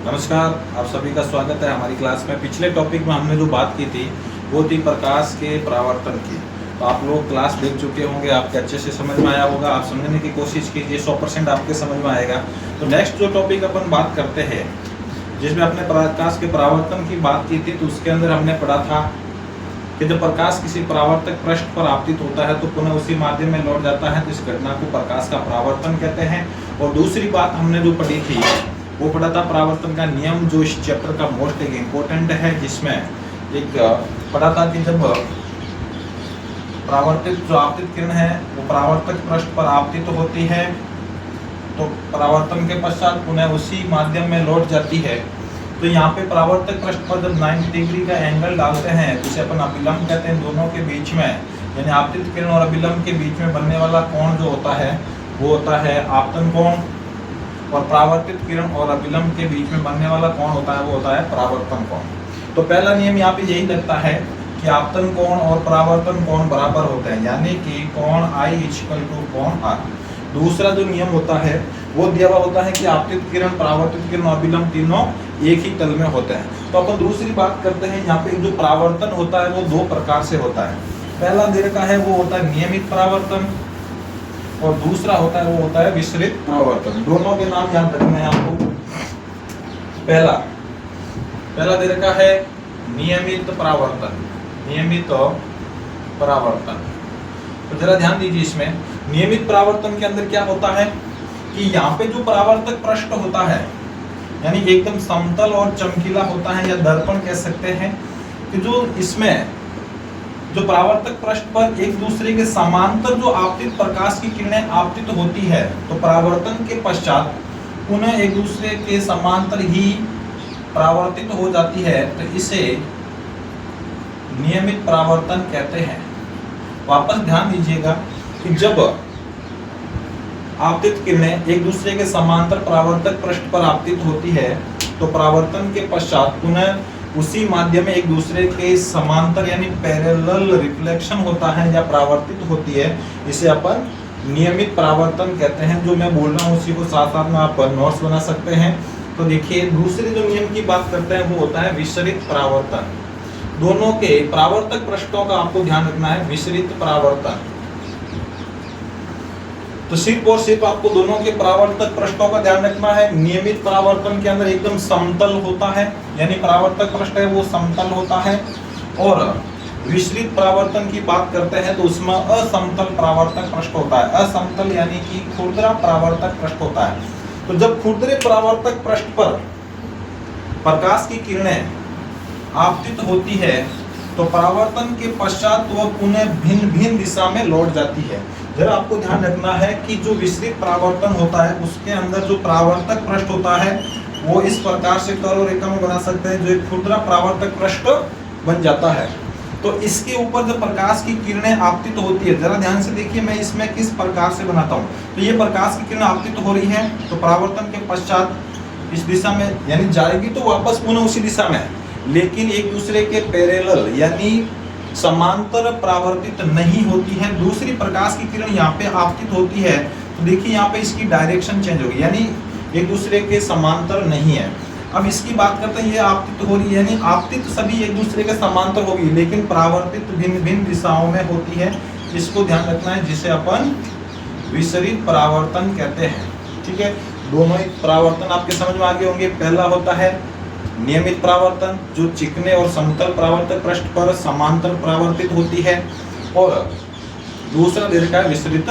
नमस्कार, आप सभी का स्वागत है हमारी क्लास में। पिछले टॉपिक में हमने जो बात की थी वो थी प्रकाश के परावर्तन की। तो आप लोग क्लास देख चुके होंगे, आपके अच्छे से समझ में आया होगा। आप समझने की कोशिश कीजिए, 100% आपके समझ में आएगा। तो नेक्स्ट जो टॉपिक अपन बात करते हैं, जिसमें अपने प्रकाश के परावर्तन की बात की थी, तो उसके अंदर हमने पढ़ा था कि जब प्रकाश किसी परावर्तक पृष्ठ पर आपतित होता है तो पुनः उसी माध्यम में लौट जाता है, तो इस घटना को प्रकाश का परावर्तन कहते हैं। और दूसरी बात हमने जो पढ़ी थी वो पढ़ा था परावर्तन का नियम, जो इस चैप्टर का मोस्ट एक इम्पोर्टेंट है, जिसमें एक पढ़ा था कि जब परावर्तित जो आपतित किरण है वो परावर्तक पृष्ठ पर आपतित होती है तो परावर्तन के पश्चात पुनः उसी माध्यम में लौट जाती है। तो यहाँ पे परावर्तक पृष्ठ पर जब 90 डिग्री का एंगल डालते हैं, जिसे अपन अभिलंब कहते हैं, दोनों के बीच में यानी आपतित किरण और अभिलंब के बीच में बनने वाला कोण जो होता है वो होता है आपतन कोण, और परावर्तित किरण और अभिलंब के बीच में बनने वाला कोण होता है वो होता है परावर्तन कोण। तो पहला नियम यहाँ पे यही लगता है कि आपतन कोण और परावर्तन कोण बराबर होते हैं, यानी कि कोण I = कोण R। दूसरा जो नियम होता है वो दिया हुआ होता है कि आपतित किरण, परावर्तित किरण और अभिलंब तीनों एक ही तल में होते हैं। तो अपन दूसरी बात करते हैं, यहाँ पे जो परावर्तन होता है वो दो प्रकार से होता है। पहला दे रखा है वो होता है नियमित परावर्तन, और दूसरा होता है वो होता है विसरित परावर्तन। दोनों के नाम याद रखने हैं आपको। पहला दे रखा है नियमित परावर्तन, नियमित परावर्तन। तो जरा ध्यान दीजिए, इसमें नियमित परावर्तन के अंदर क्या होता है कि यहाँ पे जो परावर्तक पृष्ठ होता है यानी एकदम समतल और चमकीला होता है, या दर्पण कह सकते हैं, कि जो इसमें जो परावर्तक पृष्ठ पर एक दूसरे के समांतर जो आपतित प्रकाश की किरणें आपतित होती है, तो परावर्तन के पश्चात पुनः एक दूसरे के समांतर ही परावर्तित हो जाती है, तो इसे नियमित परावर्तन कहते हैं। वापस ध्यान दीजिएगा कि जब आपतित किरणें एक दूसरे के समांतर परावर्तक पृष्ठ पर आपतित होती है तो परावर्तन के पश्चात पुनः उसी माध्यम में एक दूसरे के समांतर यानी पैरेलल रिफ्लेक्शन होता है या परावर्तित होती है, इसे अपन नियमित परावर्तन कहते हैं। जो मैं बोल रहा हूँ उसी को साथ साथ में आप नोट्स बना सकते हैं। तो देखिए, दूसरे जो नियम की बात करते हैं वो होता है विसरित परावर्तन। दोनों के परावर्तक पृष्ठों का आपको ध्यान रखना है, विसरित परावर्तन। तो सिर्फ और सिर्फ आपको दोनों के परावर्तक पृष्ठों का ध्यान रखना है। नियमित परावर्तन के अंदर एकदम समतल होता है, यानी परावर्तक पृष्ठ है वो समतल होता है, और विसरित परावर्तन की बात करते हैं तो उसमें असमतल परावर्तक पृष्ठ होता है। असमतल यानी कि खुरदरा परावर्तक पृष्ठ होता है। तो जब खुरदरे परावर्तक पृष्ठ पर प्रकाश की किरणें आपतित होती है तो परावर्तन के पश्चात वह पुनः भिन्न भिन्न दिशा में लौट जाती है। जरा आपको ध्यान रखना है कि जो विसरित परावर्तन होता है उसके अंदर जो परावर्तक पृष्ठ होता है वो इस प्रकार से कर्व रेखा में बना सकते हैं, जो एक खुरदरा परावर्तक पृष्ठ बन जाता है। तो इसके ऊपर जब प्रकाश की किरणें आपतित होती है, जरा ध्यान से देखिए मैं इसमें किस प्रकार से बनाता हूँ। तो ये प्रकाश की किरणें आपतित हो रही है तो परावर्तन के पश्चात इस दिशा में यानी जाएगी तो वापस पुनः उसी दिशा में, लेकिन एक दूसरे के पैरेलल यानी समांतर परावर्तित नहीं होती है। दूसरी प्रकाश की किरण यहाँ पे आपतित होती है तो देखिए यहाँ पे इसकी डायरेक्शन चेंज होगी, यानी एक दूसरे के समांतर नहीं है। अब इसकी बात करते हैं, ये आपतित हो रही है, यानी आपतित सभी एक दूसरे के समांतर होगी लेकिन परावर्तित भिन्न भिन्न दिशाओं में होती है। इसको ध्यान रखना है, जिसे अपन विसरित परावर्तन कहते हैं। ठीक है, दोनों ही परावर्तन आपके समझ में आ गए होंगे। पहला होता है नियमित परावर्तन, जो चिकने और समतल परावर्तक पृष्ठ पर समांतर परावर्तित होती है, और दूसरा दे रखा है विसरित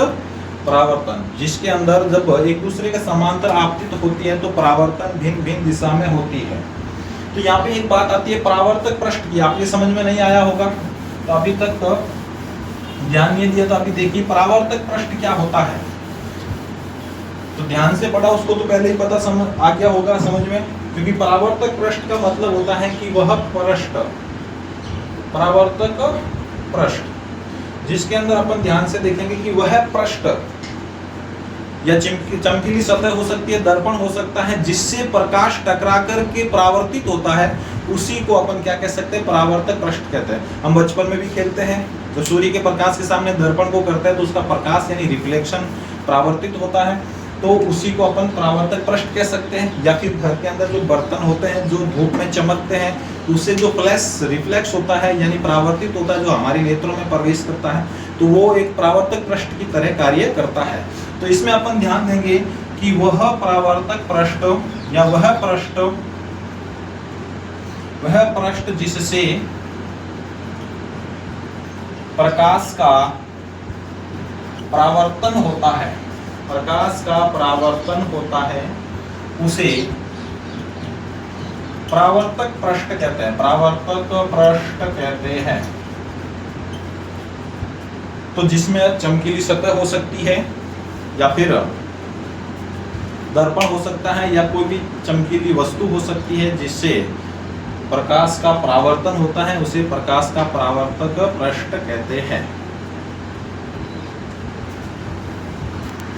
परावर्तन, जिसके अंदर जब एक दूसरे के समांतर आपतित होती है तो परावर्तन भिन्न भिन्न दिशा में होती है। तो यहाँ पे एक बात आती है परावर्तक पृष्ठ की, आपके समझ में नहीं आया होगा तो अभी तक तो ध्यान नहीं दिया। तो अभी देखिए परावर्तक पृष्ठ क्या होता है, तो ध्यान से पढ़ा उसको तो पहले ही पता आ गया होगा समझ में, क्योंकि परावर्तक पृष्ठ का मतलब होता है कि वह पृष्ठ, परावर्तक पृष्ठ जिसके अंदर अपन ध्यान से देखेंगे कि वह पृष्ठ या चमकीली सतह हो सकती है, दर्पण हो सकता है, जिससे प्रकाश टकरा करके परावर्तित होता है, उसी को अपन क्या कह सकते हैं, परावर्तक पृष्ठ कहते हैं। हम बचपन में भी खेलते हैं, तो सूर्य के प्रकाश के सामने दर्पण को करते हैं तो उसका प्रकाश यानी रिफ्लेक्शन परावर्तित होता है। तो उसी को अपन परावर्तक पृष्ठ कह सकते हैं। या फिर घर के अंदर जो बर्तन होते हैं जो धूप में चमकते हैं, उससे जो फ्लैश रिफ्लेक्स होता है यानी परावर्तित होता है, जो हमारे नेत्रों में प्रवेश करता है, तो वो एक परावर्तक पृष्ठ की तरह कार्य करता है। तो इसमें अपन ध्यान देंगे कि वह परावर्तक पृष्ठ या वह पृष्ठ जिससे प्रकाश का परावर्तन होता है, प्रकाश का परावर्तन होता है, उसे परावर्तक पृष्ठ कहते हैं, परावर्तक पृष्ठ कहते हैं। तो जिसमें चमकीली सतह हो सकती है या फिर दर्पण हो सकता है या कोई भी चमकीली वस्तु हो सकती है जिससे प्रकाश का परावर्तन होता है, उसे प्रकाश का परावर्तक पृष्ठ कहते हैं।